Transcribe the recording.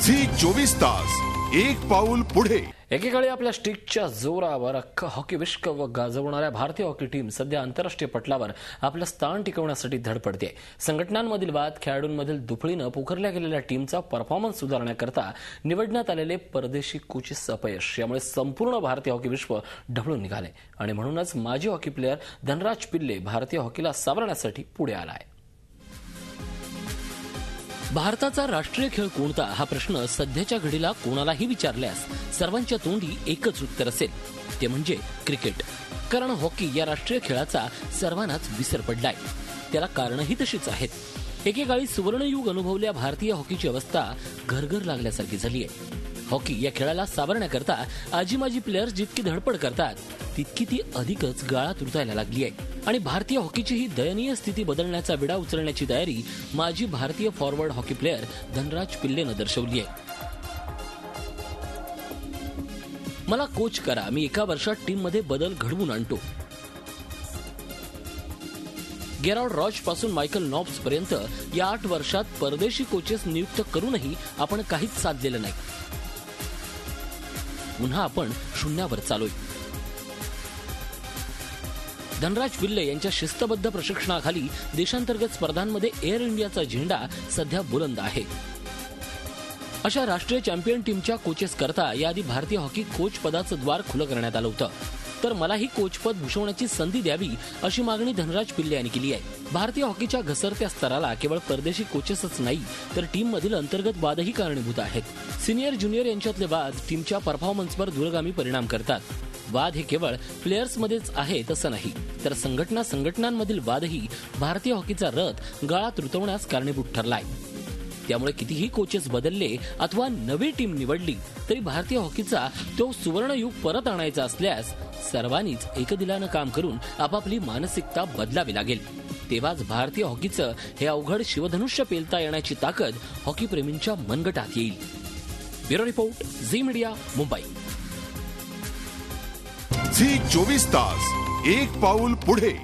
Zee 24 तास एक पाऊल पुढे। एकीकडे आपल्या स्टिकच्या जोरावर अख्खं हॉकी विश्व गाजवणाऱ्या भारतीय हॉकी टीम सध्या आंतरराष्ट्रीय पटलावर आपलं स्थान टिकवण्यासाठी धडपडते। संघटनांमधील वाद, खेळाडूंमधील दुफळीनं पुकारल्या गेलेल्या टीमचा परफॉर्मन्स सुधारण्याकरता निवडण्यात आलेले परदेशी कोचेस अपयश यामुळे संपूर्ण भारतीय हॉकी विश्व ढवळून निघाले आणि म्हणूनच माजी हॉकी प्लेयर धनराज पिल्ले भारतीय हॉकीला सावरण्यासाठी पुढे आलाय। भारताचा राष्ट्रीय खेळ कोणता हा प्रश्न सध्याच्या घडीला कोणालाही विचारल्यास सर्वांच्या तोंडी एकच उत्तर असेल, ते म्हणजे क्रिकेट। कारण हॉकी या राष्ट्रीय खेळाचा सर्वांनाच विसर पडलाय। त्याला कारणही तशीच आहेत। एकेकाळी सुवर्णयुग अनुभवल्या भारतीय हॉकीची अवस्था घरघर लागल्यासारखी झालीय। हॉकी या खेळाला सावरण्याकरता आजी माजी प्लेयर्स जितकी धडपड करतात तितकी ती अधिकच गाळात रुतायला लागली आहे आणि भारतीय हॉकीची ही दयनीय स्थिती बदलण्याचा विडा उचलण्याची तयारी माजी भारतीय फॉरवर्ड हॉकी प्लेयर धनराज पिल्लेनं दर्शवली आहे। मला कोच करा, मी एका वर्षात टीममध्ये बदल घडवून आणतो। गेरार्ड रॉच पासून मायकल नॉब्स पर्यंत या 8 वर्षात परदेशी कोचेस नियुक्त करूनही आपण काहीच साधलेलं नाही। पुन्हा आपण शून्यावर चालोय। धनराज पिल्ले यांच्या शिस्तबद्ध प्रशिक्षणाखाली देशांतर्गत स्पर्धांमध्ये एअर इंडियाचा झेंडा सध्या बुलंद आहे। अशा राष्ट्रीय चॅम्पियन टीमच्या कोचेस करता याआधी भारतीय हॉकी कोच पदाचं द्वार खुलं करण्यात आलं होतं, तर मलाही कोचपद भूषवण्याची संधी द्यावी अशी मागणी धनराज पिल्ले यांनी केली आहे। भारतीय हॉकीच्या घसरत्या स्तराला केवळ परदेशी कोचेसच नाही तर टीममधील अंतर्गत वादही कारणीभूत आहेत। सिनियर ज्युनियर यांच्यातले वाद टीमच्या परफॉर्मन्सवर दूरगामी परिणाम करतात। वाद हे केवळ प्लेयर्समध्येच आहे तसं नाही, तर संघटनांमधील वादही भारतीय हॉकीचा रथ गाळात रुतवण्यास कारणीभूत ठरलाय। त्यामुळे कितीही कोचेस बदलले अथवा नवी टीम निवडली तरी भारतीय हॉकीचा तो सुवर्णयुग परत आणायचा असल्यास सर्वांनीच एकदिलानं काम करून आपापली मानसिकता बदलावी लागेल। तेव्हाच भारतीय हॉकीचं हे अवघड शिवधनुष्य पेलता येण्याची ताकद हॉकी प्रेमींच्या मनगटात येईल। Bureau report, Zee media, Mumbai. Zee 24 तास एक पाऊल पुढे।